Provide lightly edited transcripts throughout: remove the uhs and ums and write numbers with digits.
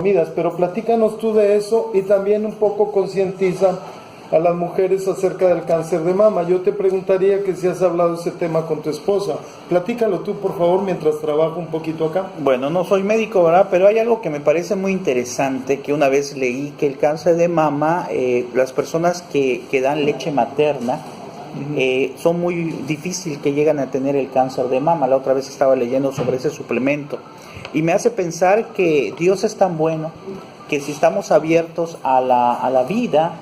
dormidas, pero platícanos tú de eso y también un poco concientiza a las mujeres acerca del cáncer de mama. Yo te preguntaría que si has hablado ese tema con tu esposa. Platícalo tú, por favor, mientras trabajo un poquito acá. Bueno, no soy médico, ¿verdad? Pero hay algo que me parece muy interesante, que una vez leí que el cáncer de mama, las personas que dan leche materna, son muy difícil que llegan a tener el cáncer de mama. La otra vez estaba leyendo sobre ese suplemento y me hace pensar que Dios es tan bueno que si estamos abiertos a la vida,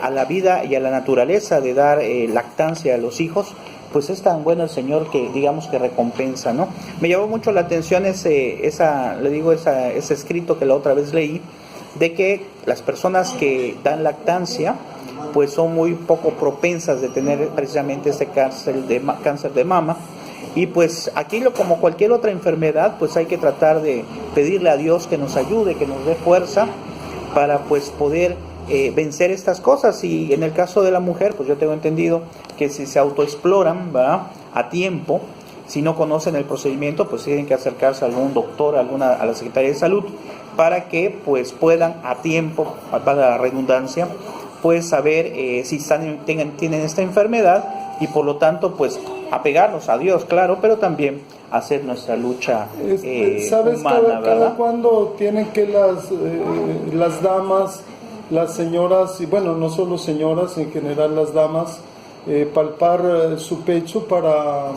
a la vida y a la naturaleza de dar lactancia a los hijos, pues es tan bueno el Señor que digamos que recompensa, ¿no? Me llamó mucho la atención ese escrito que la otra vez leí, de que las personas que dan lactancia pues son muy poco propensas de tener precisamente este cáncer de mama. Y pues aquí, como cualquier otra enfermedad, pues hay que tratar de pedirle a Dios que nos ayude, que nos dé fuerza para pues poder vencer estas cosas. Y en el caso de la mujer, pues yo tengo entendido que si se autoexploran, ¿verdad?, a tiempo, si no conocen el procedimiento, pues tienen que acercarse a algún doctor, a la Secretaría de Salud, para que pues puedan a tiempo, para la redundancia, pues saber si tienen esta enfermedad y por lo tanto pues apegarnos a Dios, claro, pero también hacer nuestra lucha ¿sabes humana, cada cuándo tienen que las damas, las señoras, y bueno, no solo señoras, en general las damas, palpar su pecho para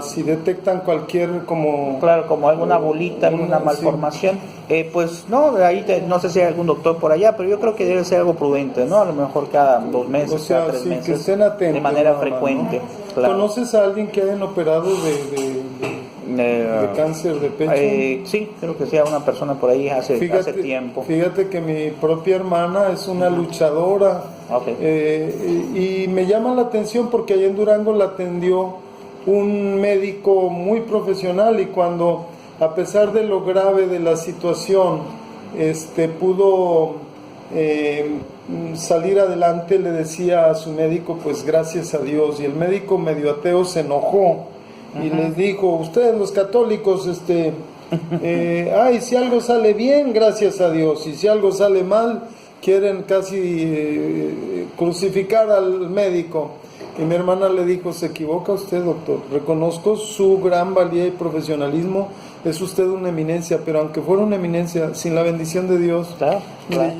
si detectan cualquier como alguna bolita, alguna malformación? Sí. Pues no, ahí no sé si hay algún doctor por allá, pero yo creo que debe ser algo prudente, ¿no? A lo mejor cada 2 meses, o sea, cada 3 meses, que estén atentos, de manera frecuente, ¿no? Claro. ¿Conoces a alguien que hayan operado de cáncer de pecho? Sí, creo que sí, a una persona por ahí hace tiempo. Fíjate que mi propia hermana es una luchadora, y me llama la atención porque allá en Durango la atendió un médico muy profesional, y cuando, a pesar de lo grave de la situación, pudo salir adelante, le decía a su médico, pues gracias a Dios. Y el médico medio ateo se enojó y les dijo, ustedes los católicos, si algo sale bien, gracias a Dios, y si algo sale mal, quieren casi crucificar al médico. Y mi hermana le dijo, se equivoca usted, doctor, reconozco su gran valía y profesionalismo, es usted una eminencia, pero aunque fuera una eminencia, sin la bendición de Dios, claro.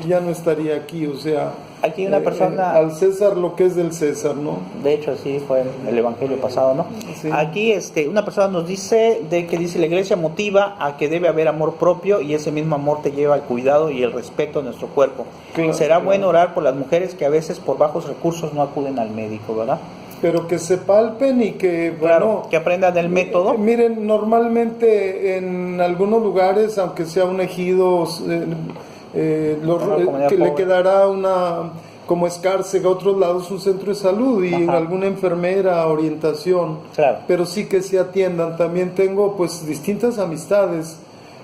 Ya no estaría aquí. O sea, aquí una persona, al César lo que es del César, ¿no? De hecho, así fue el evangelio pasado, ¿no? Sí. Aquí una persona nos dice la iglesia motiva a que debe haber amor propio, y ese mismo amor te lleva al cuidado y el respeto a nuestro cuerpo. Claro, será bueno orar por las mujeres que a veces por bajos recursos no acuden al médico, ¿verdad? Pero que se palpen y que, claro, que aprendan del método. Miren, normalmente en algunos lugares, aunque sea un ejido, que le quedará como Escárcega, a otros lados un centro de salud y alguna enfermera, orientación, claro. Pero sí que se atiendan. También tengo pues distintas amistades.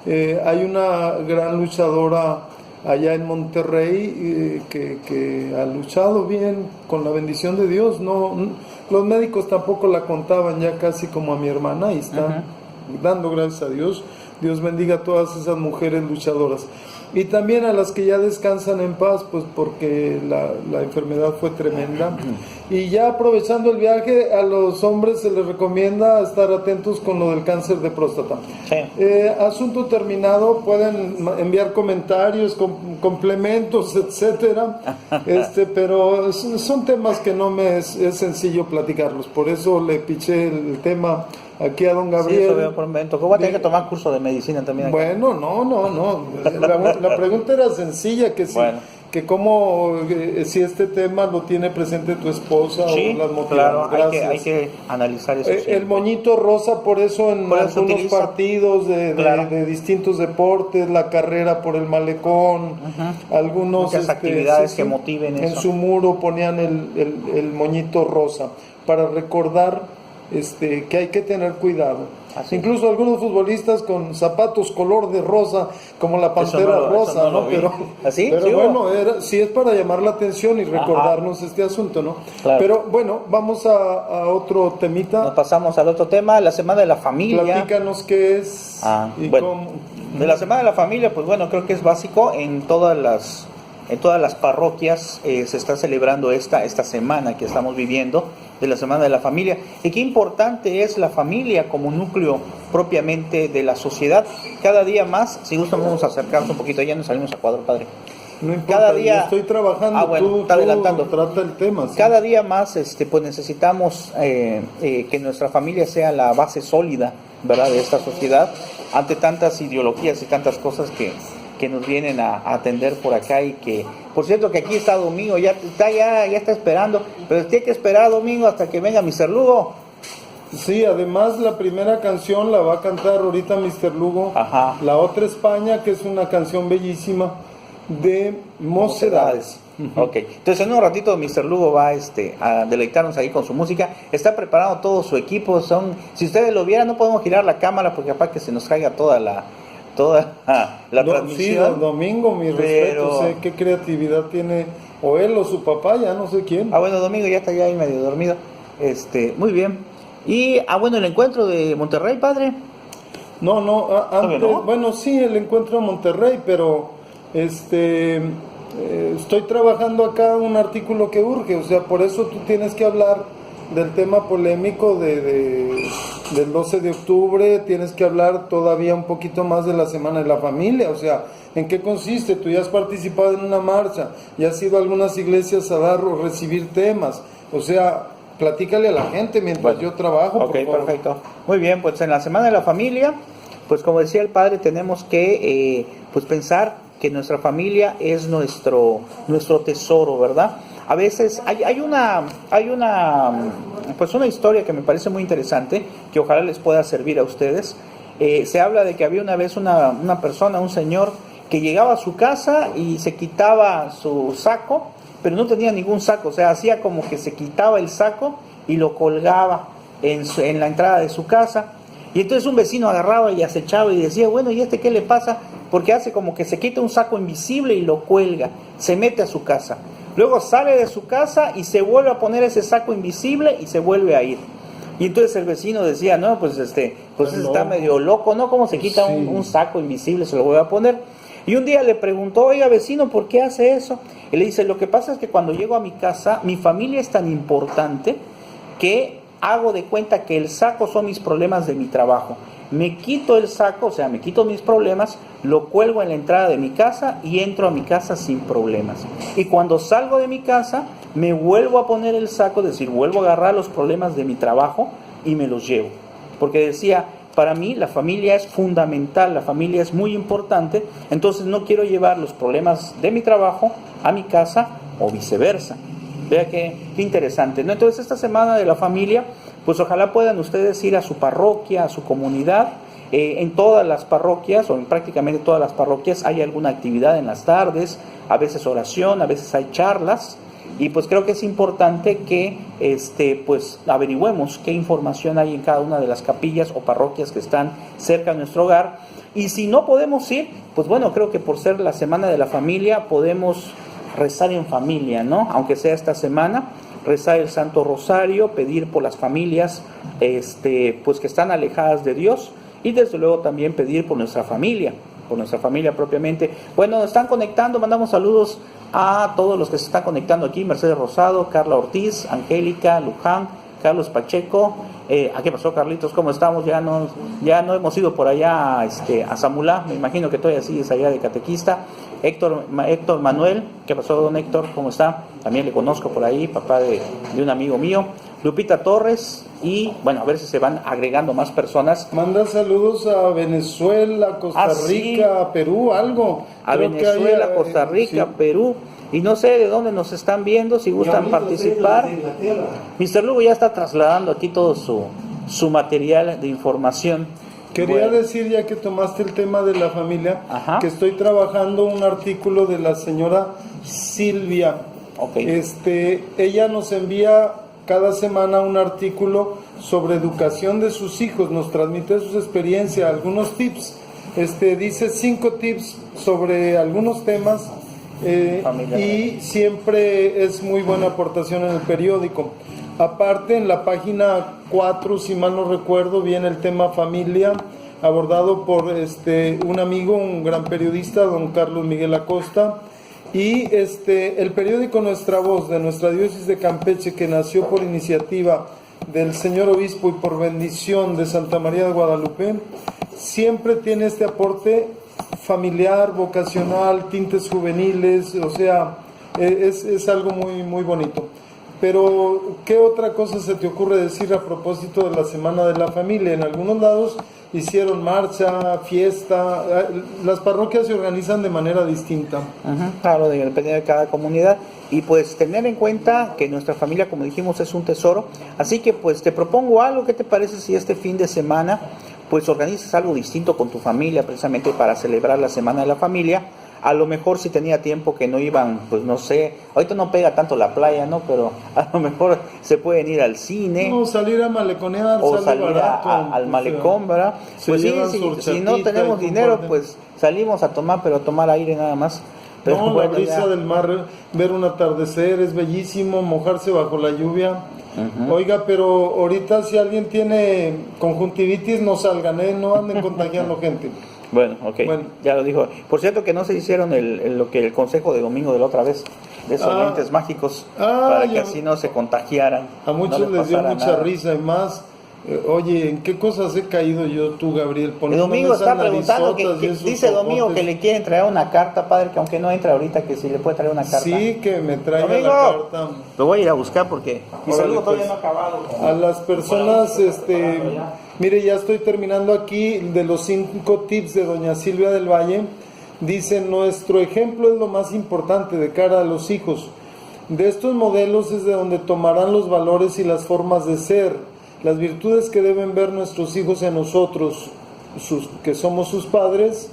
Hay una gran luchadora allá en Monterrey, que ha luchado bien con la bendición de Dios. Los médicos tampoco la contaban ya casi como a mi hermana, y está dando gracias a Dios. Dios bendiga a todas esas mujeres luchadoras. Y también a las que ya descansan en paz, pues porque la enfermedad fue tremenda. Y ya aprovechando el viaje, a los hombres se les recomienda estar atentos con lo del cáncer de próstata. Sí. Asunto terminado, pueden enviar comentarios, complementos, etcétera. Pero son temas que no me es sencillo platicarlos. Por eso le piché el tema aquí a don Gabriel. Sí, eso veo por un momento. ¿Cómo va a tener que tomar curso de medicina también? Aquí? Bueno, no. La pregunta era sencilla, que si, que cómo, si este tema lo tiene presente tu esposa, sí, o las motivas. Claro, hay que analizar eso. El moñito rosa, por eso en algunos partidos de distintos deportes, la carrera por el malecón, algunos muchas actividades que motiven eso. En su muro ponían el moñito rosa para recordar que hay que tener cuidado. Así. Incluso algunos futbolistas con zapatos color de rosa, como la Pantera Rosa, ¿no? Pero ¿así? Pero ¿sí, bueno, sí es para llamar la atención y recordarnos este asunto, ¿no? Claro. Pero bueno, vamos a otro temita. Nos pasamos al otro tema, la Semana de la Familia. Platícanos qué es y bueno. cómo. De la Semana de la Familia, pues bueno, creo que es básico en todas las parroquias. Se está celebrando esta semana que estamos viviendo de la Semana de la Familia. Y qué importante es la familia como núcleo propiamente de la sociedad. Cada día más, si gustan vamos a acercarnos un poquito, ya nos salimos a cuadro, padre. No importa, cada día, estoy trabajando, bueno, está adelantando. Trata el tema. ¿Sí? Cada día más pues necesitamos que nuestra familia sea la base sólida, ¿verdad?, de esta sociedad, ante tantas ideologías y tantas cosas que nos vienen a atender por acá. Y que, por cierto, que aquí está Domingo, ya está esperando, pero tiene que esperar, Domingo, hasta que venga Mr. Lugo. Sí, además la primera canción la va a cantar ahorita Mr. Lugo. Ajá. La otra España, que es una canción bellísima de Mocedades. Ok, entonces en un ratito Mr. Lugo va a deleitarnos ahí con su música. Está preparando todo su equipo. Si ustedes lo vieran, no podemos girar la cámara porque capaz que se nos caiga toda la transmisión. Sí, Domingo, mi respeto, sé qué creatividad tiene, o él o su papá, ya no sé quién. Bueno, Domingo ya está ahí medio dormido. Muy bien. Y, bueno, el encuentro de Monterrey, padre. No, antes, ¿no? Bueno, sí, el encuentro de Monterrey, pero estoy trabajando acá un artículo que urge, o sea, por eso tú tienes que hablar del tema polémico del 12 de octubre, tienes que hablar todavía un poquito más de la Semana de la Familia, o sea, ¿en qué consiste? Tú ya has participado en una marcha, ya has ido a algunas iglesias a dar o recibir temas, o sea, platícale a la gente mientras yo trabajo. Ok, perfecto. Muy bien, pues en la Semana de la Familia, pues como decía el padre, tenemos que pues pensar que nuestra familia es nuestro tesoro, ¿verdad? A veces hay una historia que me parece muy interesante, que ojalá les pueda servir a ustedes. Se habla de que había una vez una persona, un señor, que llegaba a su casa y se quitaba su saco, pero no tenía ningún saco, o sea, hacía como que se quitaba el saco y lo colgaba en la entrada de su casa. Y entonces un vecino agarraba y acechaba y decía, bueno, ¿y qué le pasa? Porque hace como que se quita un saco invisible y lo cuelga, se mete a su casa. Luego sale de su casa y se vuelve a poner ese saco invisible y se vuelve a ir. Y entonces el vecino decía, no, pues está medio loco, ¿no? ¿Cómo se quita un saco invisible, se lo vuelve a poner? Y un día le preguntó, oiga vecino, ¿por qué hace eso? Y le dice, lo que pasa es que cuando llego a mi casa, mi familia es tan importante que hago de cuenta que el saco son mis problemas de mi trabajo. Me quito el saco, o sea, me quito mis problemas, lo cuelgo en la entrada de mi casa y entro a mi casa sin problemas. Y cuando salgo de mi casa, me vuelvo a poner el saco, es decir, vuelvo a agarrar los problemas de mi trabajo y me los llevo. Porque decía, para mí la familia es fundamental, la familia es muy importante, entonces no quiero llevar los problemas de mi trabajo a mi casa o viceversa. Vea qué interesante, ¿no? Entonces esta Semana de la Familia, pues ojalá puedan ustedes ir a su parroquia, a su comunidad. En todas las parroquias, o en prácticamente todas las parroquias, hay alguna actividad en las tardes, a veces oración, a veces hay charlas. Y pues creo que es importante que pues averigüemos qué información hay en cada una de las capillas o parroquias que están cerca de nuestro hogar. Y si no podemos ir, pues bueno, creo que por ser la Semana de la Familia podemos rezar en familia, ¿no? Aunque sea esta semana, rezar el Santo Rosario, pedir por las familias pues que están alejadas de Dios, y desde luego también pedir por nuestra familia propiamente. Bueno, nos están conectando, mandamos saludos a todos los que se están conectando aquí: Mercedes Rosado, Carla Ortiz, Angélica, Luján, Carlos Pacheco. ¿Qué pasó, Carlitos? ¿Cómo estamos? Ya no hemos ido por allá a Zamulá, me imagino que todavía sigues allá de catequista. Héctor Manuel, ¿qué pasó, don Héctor? ¿Cómo está? También le conozco por ahí, papá de un amigo mío. Lupita Torres, y bueno, a ver si se van agregando más personas. Manda saludos a Venezuela, Costa Rica, sí. Perú, algo. A Venezuela, Costa Rica, sí. Perú. Y no sé de dónde nos están viendo, si gustan participar. Mr. Lugo ya está trasladando aquí todo su material de información. Quería decir, ya que tomaste el tema de la familia, que estoy trabajando un artículo de la señora Silvia. Okay. Ella nos envía cada semana un artículo sobre educación de sus hijos, nos transmite sus experiencias, algunos tips. Dice 5 tips sobre algunos temas. Y siempre es muy buena aportación en el periódico. Aparte, en la página 4, si mal no recuerdo, viene el tema familia, abordado por un amigo, un gran periodista, don Carlos Miguel Acosta, y el periódico Nuestra Voz de nuestra diócesis de Campeche, que nació por iniciativa del señor obispo y por bendición de Santa María de Guadalupe, siempre tiene este aporte familiar, vocacional, tintes juveniles, o sea, es algo muy, muy bonito. Pero, ¿qué otra cosa se te ocurre decir a propósito de la Semana de la Familia? En algunos lados hicieron marcha, fiesta, las parroquias se organizan de manera distinta. Claro, depende de cada comunidad. Y pues tener en cuenta que nuestra familia, como dijimos, es un tesoro. Así que pues te propongo algo. ¿Qué te parece si este fin de semana pues organizas algo distinto con tu familia, precisamente para celebrar la Semana de la Familia? A lo mejor si tenía tiempo que no iban, pues no sé, ahorita no pega tanto la playa, ¿no? Pero a lo mejor se pueden ir al cine. No, salir a maleconear, o salir barato, al malecón, ¿verdad? Pues sí, si no tenemos dinero, pues salimos a tomar, pero a tomar aire nada más. Pero no, bueno, la brisa del mar, ver un atardecer, es bellísimo, mojarse bajo la lluvia. Oiga, pero ahorita si alguien tiene conjuntivitis, no salgan, no anden contagiando gente. Bueno, ok, ya lo dijo. Por cierto que no se hicieron lo que el consejo de domingo de la otra vez, de esos lentes mágicos, para que así no se contagiaran. A muchos les dio mucha risa y más. Oye, ¿en qué cosas he caído yo tú, Gabriel? El Domingo está preguntando, que dice Domingo que le quieren traer una carta, padre, que aunque no entre ahorita, que si le puede traer una carta. Sí, que me traiga Domingo, la carta. Lo voy a ir a buscar porque mi saludo todavía no ha acabado. A las personas, mire, ya estoy terminando aquí, de los 5 tips de doña Silvia del Valle, dice, nuestro ejemplo es lo más importante de cara a los hijos. De estos modelos es de donde tomarán los valores y las formas de ser. Las virtudes que deben ver nuestros hijos en nosotros, que somos sus padres,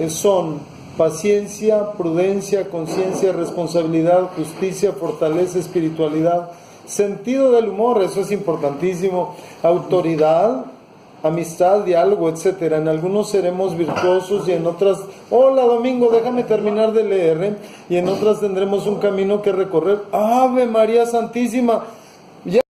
son paciencia, prudencia, conciencia, responsabilidad, justicia, fortaleza, espiritualidad, sentido del humor, eso es importantísimo, autoridad, amistad, diálogo, etcétera. En algunos seremos virtuosos y en otras, hola Domingo, déjame terminar de leer, y en otras tendremos un camino que recorrer. Ave María Santísima.